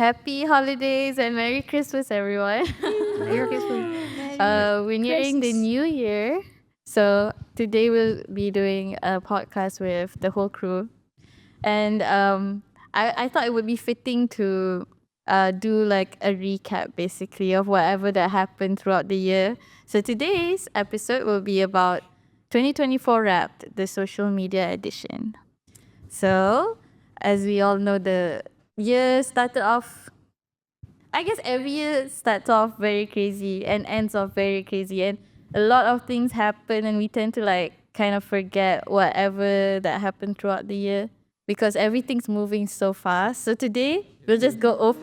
Happy holidays and Merry Christmas, everyone. Merry Christmas. We're nearing the new year. So today we'll be doing a podcast with the whole crew. And I thought it would be fitting to do like a recap basically of whatever that happened throughout the year. So today's episode will be about 2024 Wrapped, the social media edition. So, as we all know, the year started off, I guess every year starts off very crazy and ends off very crazy. And a lot of things happen, and we tend to like kind of forget whatever that happened throughout the year because everything's moving so fast. So, today we'll just go over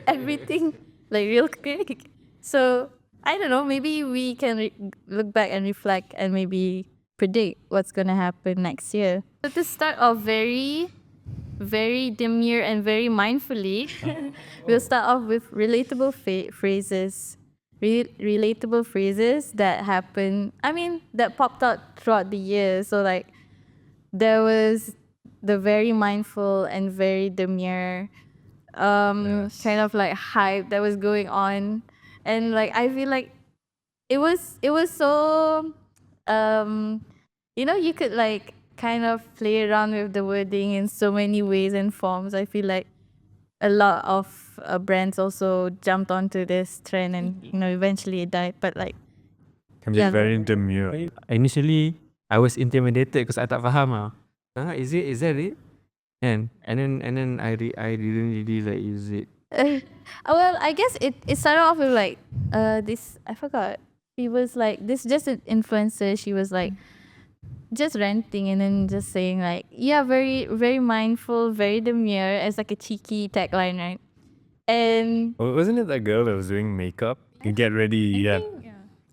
everything like real quick. So, I don't know, maybe we can look back and reflect and maybe predict what's going to happen next year. So to start off very demure and very mindfully, we'll start off with relatable phrases. Relatable phrases that happen, that popped out throughout the year. So like there was the very mindful and very demure kind of like hype that was going on. And like I feel like it was so you could like kind of play around with the wording in so many ways and forms. I feel like a lot of brands also jumped onto this trend and eventually it died, but like Can be very demure. Initially, I was intimidated because I tak faham Is that it? And then I didn't really like use it. well, I guess it started off with like this, I forgot. She was like this, just an influencer. She was like just ranting and then just saying like, yeah, very very mindful, very demure, as like a cheeky tagline, right? And Wasn't it that girl that was doing makeup? You get ready,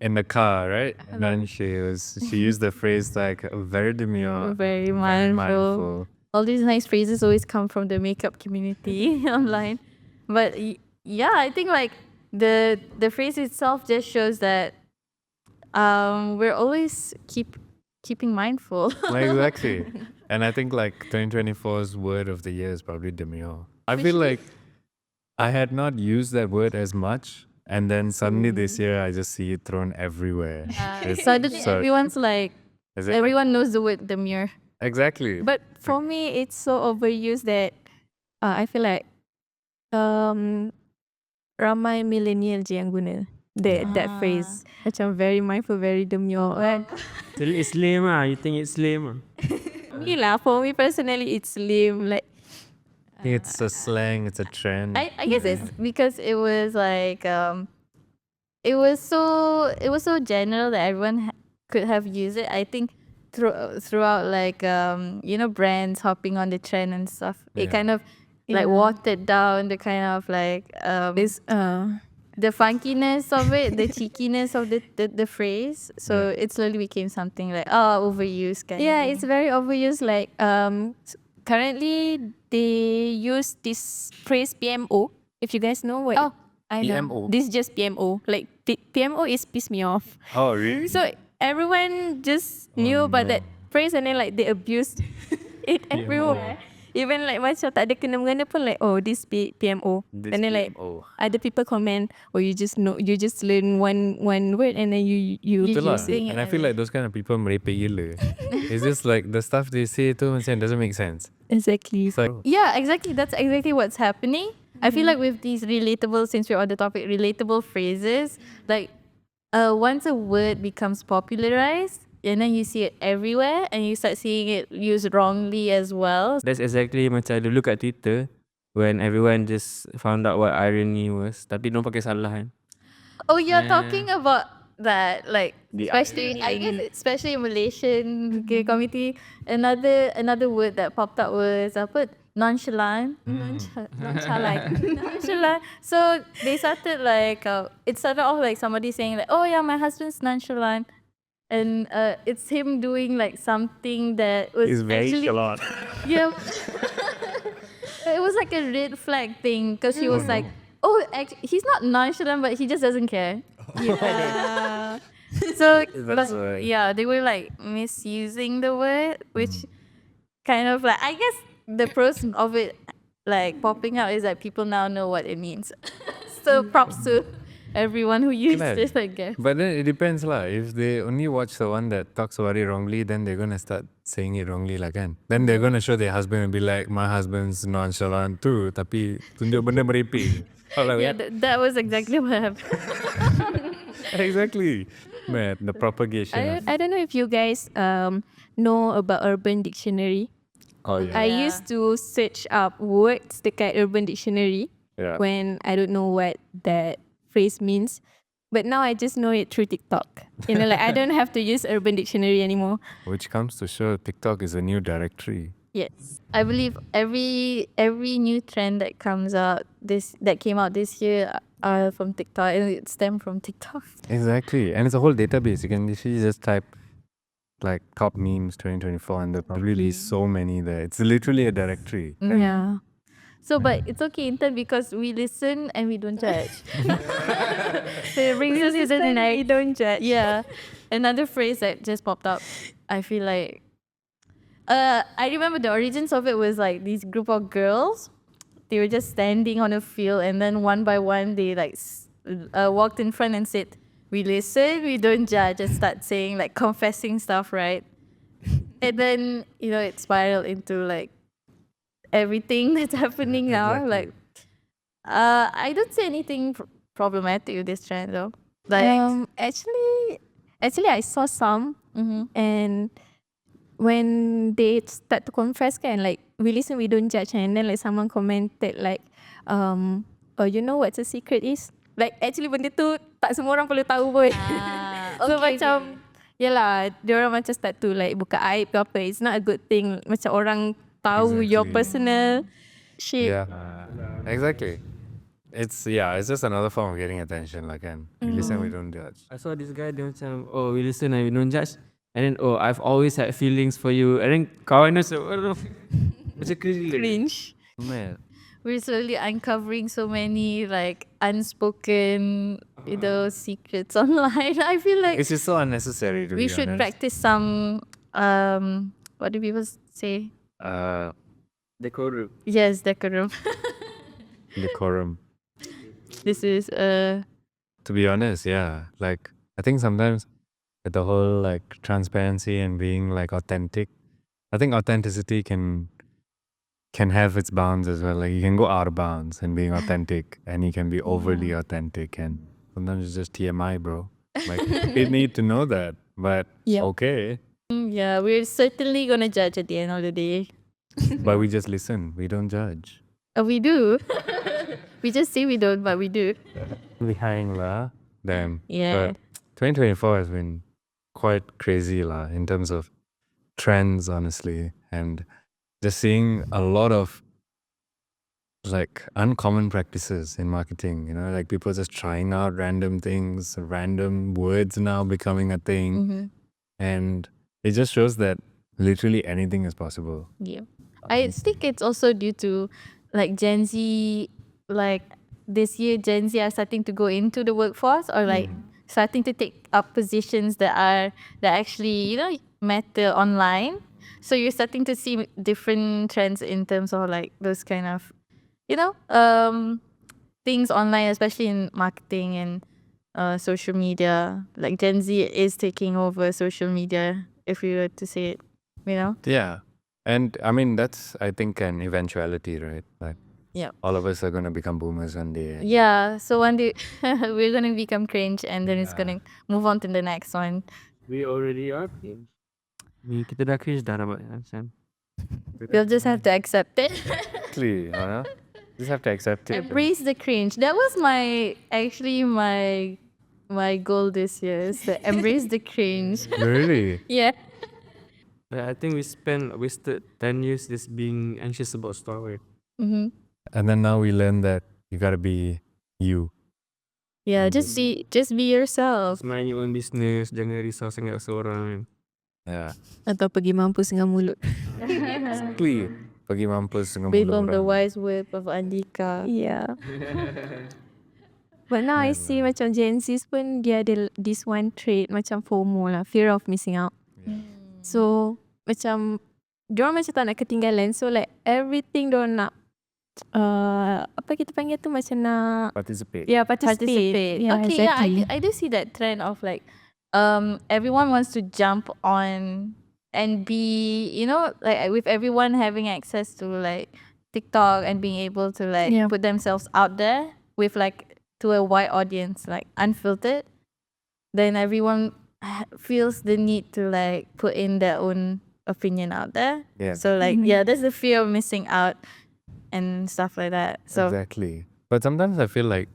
in the car, right? And then she used the phrase like very demure, very mindful. All these nice phrases always come from the makeup community online. But yeah, I think like the phrase itself just shows that we're always keeping mindful. Exactly. And I think like 2024's word of the year is probably demure. I feel like I had not used that word as much, and then suddenly this year I just see it thrown everywhere. Suddenly everyone's like, everyone knows the word demure. Exactly. But for me, it's so overused that I feel like ramai millennial je yang guna that phrase. Macam very mindful, very demure kan. It's lame You think it's lame Me lah, for me personally, it's lame. Like It's a slang, it's a trend. I guess it's because it was like it was so general that everyone could have used it. I think throughout like brands hopping on the trend and stuff, it kind of like watered down the kind of like the funkiness of it, the cheekiness of the phrase. So it slowly became something like overused kind of thing. it's very overused. Like currently they use this phrase PMO. If you guys know what I know. PMO? This is just PMO. Like PMO is piss me off. Oh, really? So everyone just knew about that phrase, and then like they abused it everywhere. Even like macam tak ada kena-mengena pun like, this PMO. And then like other people comment, you just learn one word and then you use it. And I feel like those kind of people merepek gila. It's just like the stuff they say tu macam doesn't make sense. Exactly. It's like, Yeah, exactly. That's exactly what's happening. I feel like with these relatable, since we're on the topic, relatable phrases, like once a word becomes popularized, and then you see it everywhere, and you start seeing it used wrongly as well. That's exactly macam dulu kat Twitter when everyone just found out what irony was. Tapi diorang pakai salah kan. Oh, you're talking about that, like especially I guess especially in Malaysian community. Another word that popped up was nonchalant. Nonchalant. So they started like it started off like somebody saying like, oh yeah, my husband's nonchalant. And it's him doing like something that was it's very actually nonchalant. yeah. It was like a red flag thing because he was like, actually, he's not nonchalant, but he just doesn't care. Yeah. So That's right. yeah, they were like misusing the word, which kind of like, I guess the pros of it like popping out is that people now know what it means. So props to everyone who used Glad. it, I guess. But then it depends lah. If they only watch the one that talks about it wrongly, then they're gonna start saying it wrongly lah kan. Then they're gonna show their husband and be like, my husband's nonchalant too, tapi tunjuk benda merepek. I'm like, Yeah, that was exactly what happened. exactly. Man, the propagation. I don't know if you guys know about Urban Dictionary. Oh yeah. I used to search up words dekat Urban Dictionary Yeah. when I don't know what that phrase means. But now I just know it through TikTok. You know, like I don't have to use Urban Dictionary anymore. Which comes to show TikTok is a new directory. Yes, I believe every new trend that came out this year are from TikTok, and it stemmed from TikTok. Exactly. And it's a whole database. You can literally just type like top memes 2024 and there'll probably be so many there. It's literally a directory. Yeah. So, but it's okay, intern, because we listen and we don't judge. So it brings us to the We next. don't judge. Yeah, another phrase that just popped up. I feel like, I remember the origins of it was like these group of girls. They were just standing on a field, and then one by one they like walked in front and said, "We listen, we don't judge," and start saying like confessing stuff, right? And then it spiraled into like everything that's happening now. Exactly. Like, I don't see anything problematic with this trend though. Like, Actually, I saw some, and when they start to confess, kan, like we listen, we don't judge, and then like someone commented like, oh, you know what's a secret is? Like actually benda tu tak semua orang perlu tahu pun. So okay, macam, yalah, diorang macam start to like buka aib ke apa. It's not a good thing. Macam orang tahu your Exactly. personal shit. Yeah. Exactly. It's just another form of getting attention like kan. We listen, we don't judge. I saw this guy, dia macam, oh, we listen and we don't judge. And then, oh, I've always had feelings for you. And then kawan dia macam Cringe. Man. we're slowly uncovering so many like unspoken secrets online. I feel like It's just so unnecessary to we be should honest. practice some what do people say? decorum. Yes, decorum. Decorum. This is To be honest, yeah. Like I think sometimes with the whole like transparency and being like authentic, I think authenticity can have its bounds as well. Like you can go out of bounds and being authentic, and you can be overly authentic, and sometimes it's just TMI, bro. Like we need to know that, but Yep. okay. yeah, we're certainly gonna judge at the end of the day. But we just listen. We don't judge. We do. We just say we don't, but we do. Behind lah. Damn. Yeah. But 2024 has been quite crazy lah in terms of trends, honestly, and just seeing a lot of like uncommon practices in marketing. You know, like people just trying out random things, random words now becoming a thing, Mm-hmm. and it just shows that literally anything is possible. Yeah. I think it's also due to like Gen Z, like this year Gen Z are starting to go into the workforce, or like starting to take up positions that actually matter online. So you're starting to see different trends in terms of like those kind of things online, especially in marketing and social media. Like Gen Z is taking over social media, if we were to say it, Yeah. And I mean, that's, I think, an eventuality, right? Like, Yeah. all of us are going to become boomers one day. Yeah, so one day we're gonna become cringe, and then it's gonna move on to the next one. We already are cringe. Kita dah cringe dah dapat Sam. We'll just have to accept it. Exactly. Just have to accept it. Embrace the cringe. That was my goal this year, is to embrace the cringe. Really? Yeah. But I think we wasted 10 years just being anxious about Star Wars. Mm-hmm. And then now we learn that you gotta be you. Yeah, just be yourself. Mind your own business, jangan risau sangat seorang. Yeah. Atau pergi mampus dengan mulut. Exactly. Pergi mampus dengan Based mulut on the orang. wise word of Andika. Yeah. But now I see macam Gen Z pun dia ada this one trait macam FOMO lah, fear of missing out. So macam diorang macam tak nak ketinggalan. So like everything diorang nak apa kita panggil tu macam nak Participate. participate. Yeah, Okay, exactly. I do see that trend of like everyone wants to jump on and be, you know, like with everyone having access to like TikTok and being able to like Yeah. put themselves out there with like to a wide audience, like unfiltered, then everyone feels the need to like put in their own opinion out there. Yeah. So like there's the fear of missing out and stuff like that. So Exactly. But sometimes I feel like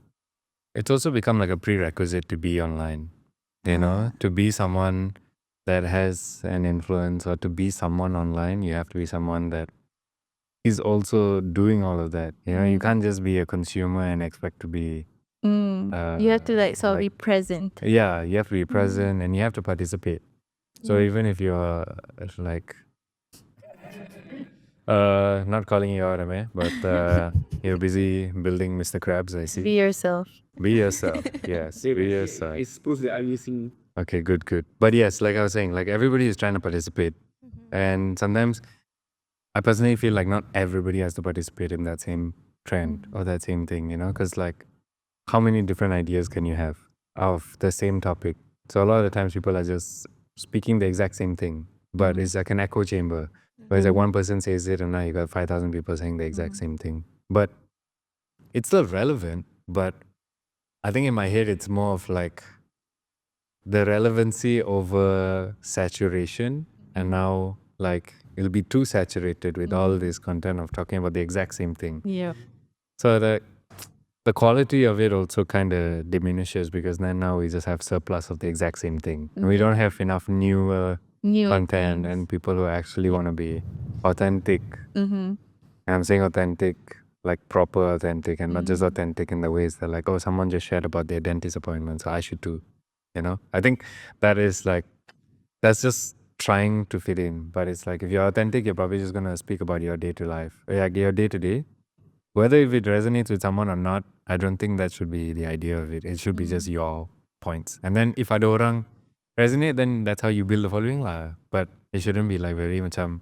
it's also become like a prerequisite to be online. You know, to be someone that has an influence or to be someone online, you have to be someone that is also doing all of that. You know, you can't just be a consumer and expect to be. you have to like sort of be present. Yeah, you have to be present and you have to participate. So even if you're like, not calling you out, Amir, but you're busy building Mr. Krabs, I see. Be yourself. Be yourself. Yes, be yourself. I suppose that I'm using. Okay, good. But yes, like I was saying, like everybody is trying to participate. And sometimes I personally feel like not everybody has to participate in that same trend or that same thing, you know, because like how many different ideas can you have of the same topic? So a lot of the times people are just speaking the exact same thing, but it's like an echo chamber. Whereas like one person says it and now you got 5,000 people saying the exact same thing. But it's still relevant, but I think in my head it's more of like the relevancy over saturation, and now like it'll be too saturated with all this content of talking about the exact same thing. Yeah. So the quality of it also kind of diminishes because then now we just have surplus of the exact same thing. And we don't have enough new content and people who actually want to be authentic. And I'm saying authentic, like proper authentic, and not just authentic in the ways that like, oh, someone just shared about their dentist appointment, so I should too. You know, I think that is like, that's just trying to fit in. But it's like, if you're authentic, you're probably just going to speak about your day to life, like your day to day. Whether if it resonates with someone or not, I don't think that should be the idea of it. It should be just your points. And then if ada orang resonate, then that's how you build the following lah. But it shouldn't be like very macam,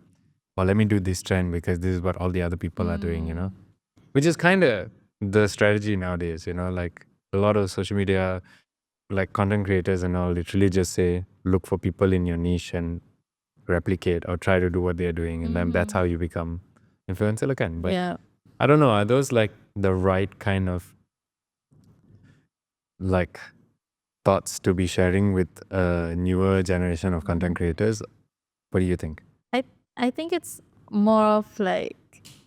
well, let me do this trend because this is what all the other people are doing, you know? Which is kind of the strategy nowadays, you know? Like a lot of social media, like content creators and all, literally just say, look for people in your niche and replicate or try to do what they're doing. And then that's how you become influencer kan. But Yeah. I don't know, are those like the right kind of like thoughts to be sharing with a newer generation of content creators? What do you think? I think it's more of like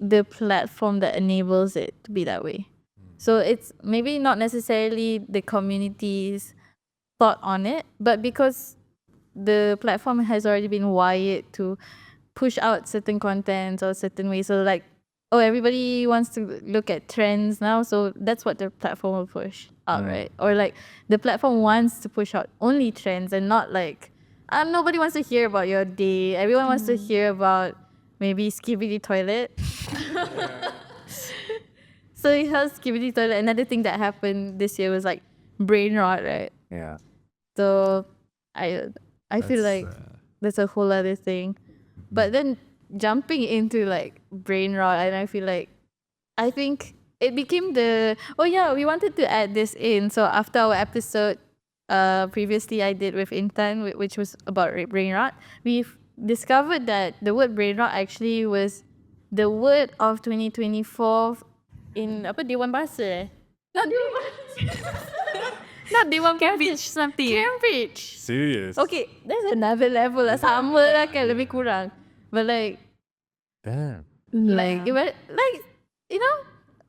the platform that enables it to be that way. So it's maybe not necessarily the community's thought on it, but because the platform has already been wired to push out certain contents or certain ways. So like, oh, everybody wants to look at trends now, so that's what the platform will push out, right? Or like the platform wants to push out only trends and not like, nobody wants to hear about your day. Everyone wants to hear about maybe skibidi toilet. So it has skibidi toilet. Another thing that happened this year was like brain rot, right? Yeah. So I feel like that's a whole other thing. But then jumping into like brain rot, and I feel like I think it became we wanted to add this in. So after our episode previously I did with Intan, which was about brain rot, we've discovered that the word brain rot actually was the word of 2024 in Dewan Bahasa. Not Dewan Bahasa. Not Dewan Cambridge something. Cambridge. Serious? Okay, there's another level lah. Sama lah kan, lebih kurang. But like, Damn. like you know,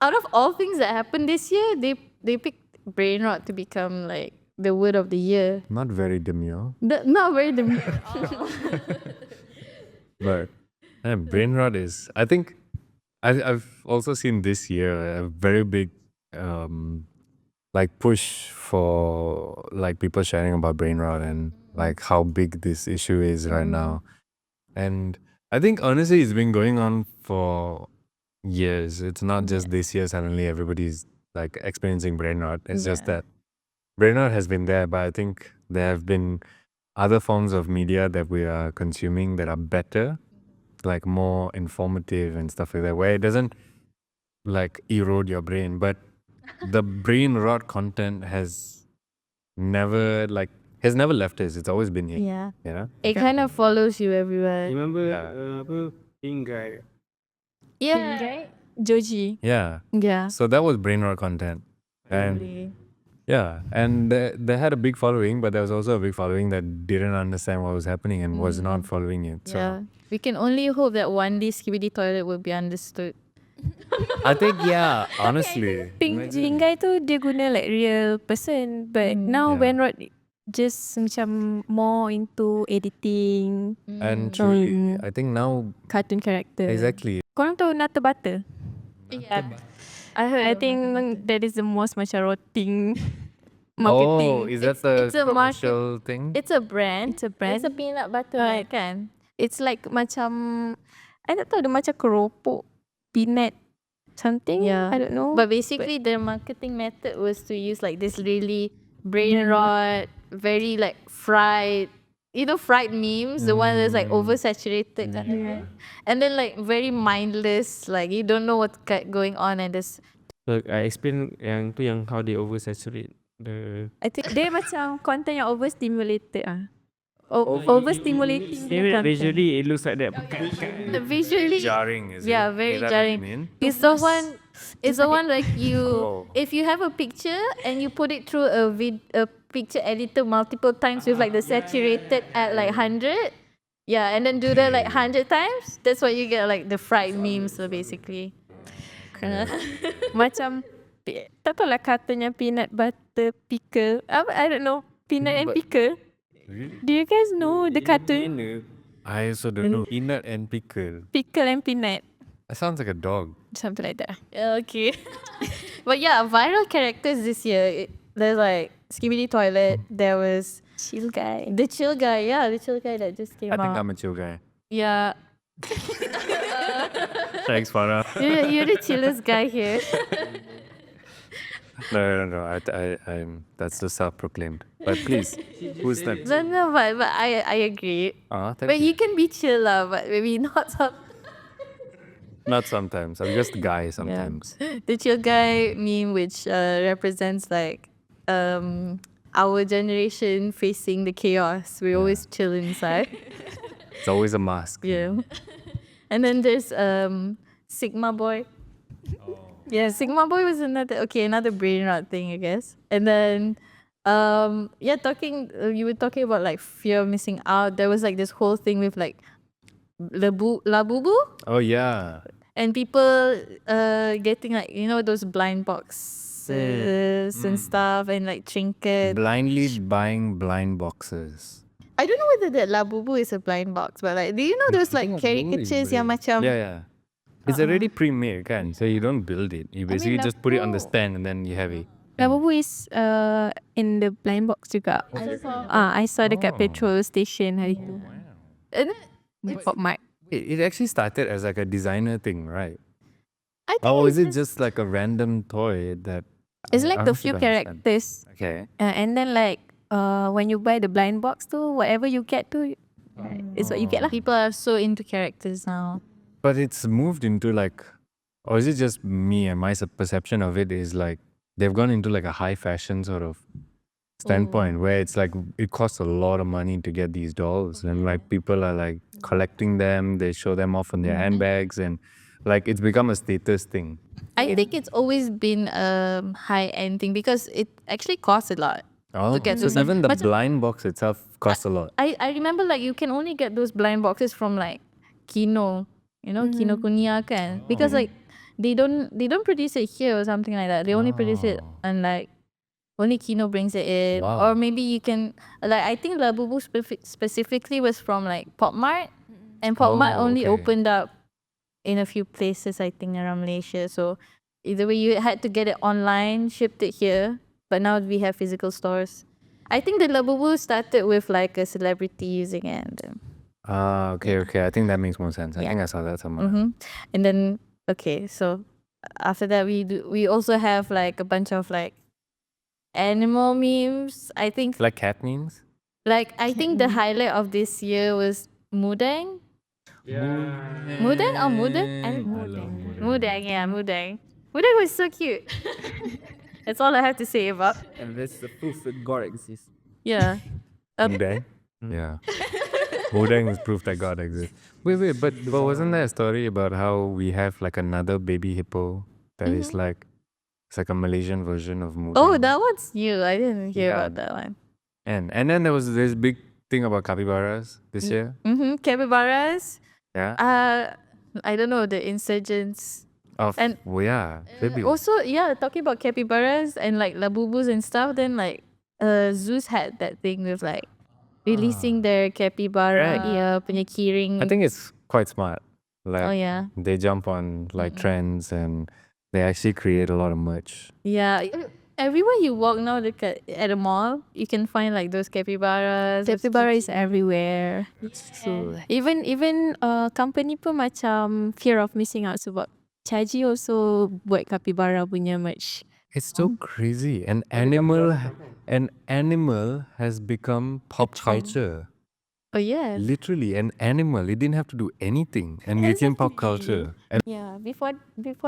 out of all things that happened this year, they picked brain rot to become like the word of the year. Not very demure. Not very But brain rot is, I think, I've also seen this year a very big like push for like people sharing about brain rot and like how big this issue is right now. And I think honestly it's been going on for years. It's not just this year suddenly everybody's like experiencing brain rot. It's just that brain rot has been there, but I think there have been other forms of media that we are consuming that are better, like more informative and stuff like that, where it doesn't like erode your brain, but the brain rot content has never left us. It's always been here. Yeah. You know? It kind of follows you everywhere. Remember Yeah. apa Ingai? Yeah. Joji. Yeah. Yeah. So that was brain rot content. And Really. yeah, and they had a big following, but there was also a big following that didn't understand what was happening and was not following it. So Yeah. We can only hope that one day Skibidi Toilet will be understood. I think honestly. Pink Jingai tu dia guna like real person, but now Yeah. Ben Rod just macam more into editing, And truly, I think now cartoon character. exactly. Korang tahu Nata Butter? Yeah. I think that is the most macam rotting Oh, marketing. is that the it's a market- commercial thing? It's a brand. It's a brand. It's a peanut butter, Right. kan? It's like macam I tak tahu, dia macam keropok peanut something. Yeah. I don't know. But basically, their marketing method was to use like this really brain rot, very like fried, fried memes, the one that's like oversaturated, and then like very mindless, like you don't know what's going on, and this. So I explain yang how they oversaturate the. I think dia macam content yang overstimulated overstimulating content. Visually it looks like that. Visually, Jarring, is it? yeah, very Is that what you jarring. mean? It's the one. It's the one like you. Oh. If you have a picture and you put it through a picture editor multiple times with like the saturated at like 100, yeah, and then do that like 100 times. That's what you get, like the fried memes. So basically, Macam tak tahu lah katanya peanut butter pickle. I don't know. Peanut and pickle. Do you guys know the cartoon? I also don't know. Peanut and pickle. Pickle and peanut. That sounds like a dog. Something like that. okay. But yeah, viral characters this year. There's like Skibidi Toilet. There was Chill guy. the chill guy. Yeah, the chill guy that just came I think out. I'm a chill guy. Yeah, Thanks, Farah. you're the chillest guy here. No. I'm that's the self-proclaimed. But please, who's that? No, but I agree. Thank But you. you can be chill lah, but maybe not some. Not sometimes. I'm just a guy sometimes. The chill guy meme, which represents like our generation facing the chaos. We always chill inside. It's always a mask. Yeah. And then there's Sigma Boy. Yeah, Sigma Boy was another brain rot thing, I guess. And then you were talking about like fear of missing out. There was like this whole thing with like Labubu Oh yeah. and people getting like those blind boxes and stuff and like trinkets. Blindly buying blind boxes. I don't know whether that Labubu is a blind box, but like, do you know those like caricatures yang macam Yeah. It's already pre-made, kan? So you don't build it. You basically just put it on the stand and then you have it. Labubu is in the blind box juga. I saw dekat petrol station hari tu. And Pop Mart. It actually started as like a designer thing, right? I think Oh, it's is it just like a random toy that? It's I like don't the few think I understand. characters. Okay. And then like when you buy the blind box tu, whatever you get to is what you get lah. people are so into characters now. But it's moved into like, or is it just me and my perception of it is like they've gone into like a high fashion sort of standpoint where it's like it costs a lot of money to get these dolls and like people are like collecting them, they show them off on their handbags and like it's become a status thing. I think it's always been a high-end thing because it actually costs a lot. Oh, get so those- even the Macam- blind box itself costs a lot. I remember like you can only get those blind boxes from like Kino, Kinokuniya kan, because like they don't produce it here or something like that. They only produce it and like only Kino brings it in, Wow. or maybe you can like I think Labubu specifically was from like Pop Mart, and Pop Mart Oh, only okay. opened up in a few places I think around Malaysia. So either way you had to get it online, shipped it here, but now we have physical stores. I think the Labubu started with like a celebrity using it. And, Okay. I think that makes more sense. I think I saw that somewhere. and then so after that we also have like a bunch of like animal memes. I think Like cat memes? I think the highlight of this year was Mudang. Mudang or Mudang? Mudang, yeah, Mudang. Budang was so cute. That's all I have to say about. And that's the proof that God exists. Yeah. Udang? Yeah. Udang is proof that God exists. Wait, but wasn't there a story about how we have like another baby hippo that is like, it's like a Malaysian version of Mudang? Oh, that one's new. I didn't hear Yeah. about that one. And then there was this big thing about capybaras this year. Capybaras. Yeah. I don't know, the insurgents. Maybe. Also, talking about capybaras and like labubus and stuff, then like zoos had that thing with like releasing their capybara punya kiring. I think it's quite smart. Like, Oh yeah. they jump on like trends and they actually create a lot of merch. Yeah. Everywhere you walk now at a mall, you can find like those capybaras. Capybara is everywhere. Even company pun macam fear of missing out sebab Chaji also buat capybara punya merch. It's so crazy. An animal has become pop culture. Oh yeah. Literally, an animal. It didn't have to do anything, and it's in pop culture. And Yeah, before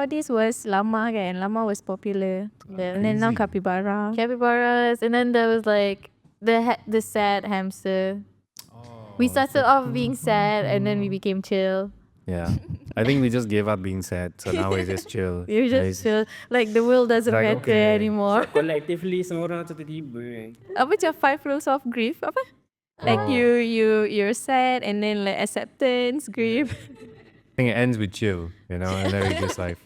this was llama kan. Llama was popular. And then now Crazy. capybara. Capybaras, and then there was like the sad hamster. We started off being sad, and then we became chill. yeah, I think we just gave up being sad, so now we just chill. We just feel like the world doesn't Like, matter okay. anymore. Collectively, semua orang tiba-tiba. Apa macam 5 rules of grief? Apa? Like you're sad and then like acceptance, grief. I think it ends with chill, and then we just like,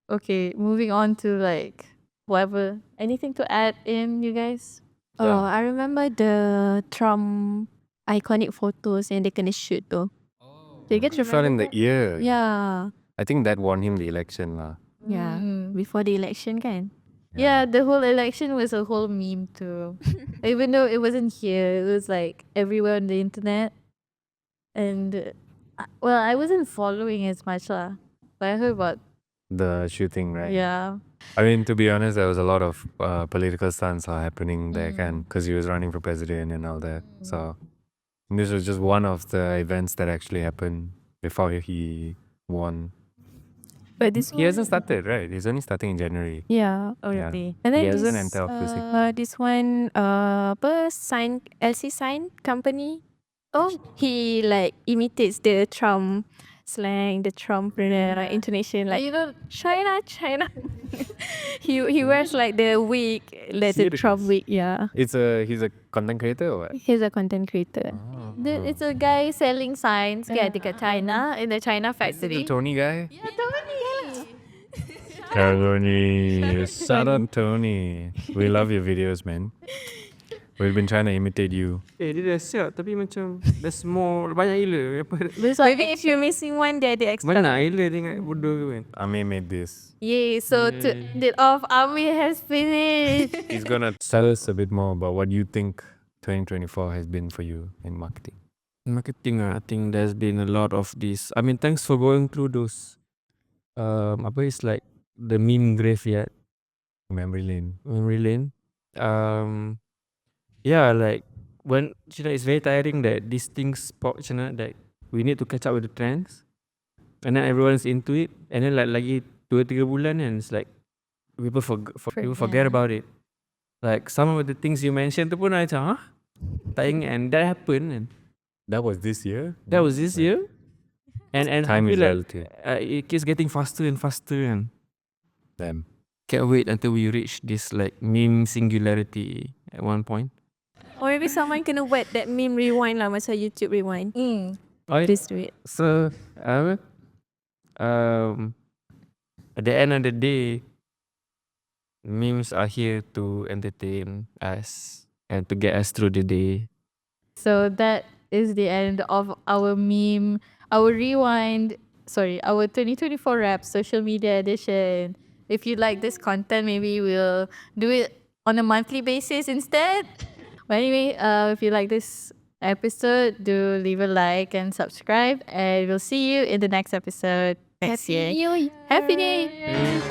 Okay, moving on to like whatever. Anything to add in, you guys? Oh, I remember the Trump iconic photos and they kena shoot though. They get he fell in the ear. Yeah. I think that won him the election lah. Yeah. Before the election kan. Yeah, the whole election was a whole meme too. Even though it wasn't here, it was like everywhere on the internet. And well, I wasn't following as much lah, but I heard about The shooting, right? yeah. I mean, to be honest, there was a lot of political stunts are happening there, because he was running for president and all that. So this was just one of the events that actually happened before he won. But this He hasn't started, right? He's only starting in January. Yeah. Oh Yeah. really? And then He hasn't this, entered office. this one LC sign company. Oh, he like imitates the Trump slang, the Trump intonation, like You know, China. he wears like the wig, like the Trump wig. Yeah, He's a content creator or what? he's a content creator. it's a guy selling signs dekat China in the China The factory. Tony guy? Yeah, Tony. Tony. Shout out Tony. We love your videos, man. We've been trying to imitate you. Dia dah siap tapi macam there's more banyak gila. Apa? Maybe if you're missing one, they're the extra. Mana nak gila dia ingat bodoh ke kan? Amir made this. Yay! So to end it off, Amir has finished. He's gonna tell us a bit more about what you think 2024 has been for you in marketing. Marketing, I think there's been a lot of this. I mean, thanks for going through those. It's like the meme graveyard, Memory lane. memory lane. Yeah, like when it's very tiring that these things pop, that we need to catch up with the trends, and then everyone's into it, and then like lagi 2-3 bulan and it's like people forget about it. Like some of the things you mentioned tu pun I macam tak ingat, and that happened, and That was this year? that was this year. And Time I is feel like relative. it keeps getting faster and faster, and Damn. can't wait until we reach this like meme singularity at one point. Or maybe someone kena wet that meme rewind lah, macam YouTube rewind. Please do it. So, at the end of the day, memes are here to entertain us and to get us through the day. So that is the end of our meme, our rewind. Sorry, our 2024 rap social media edition. If you like this content, maybe we'll do it on a monthly basis instead. But anyway, if you like this episode, do leave a like and subscribe, and we'll see you in the next episode next year. New Year. Happy New Year!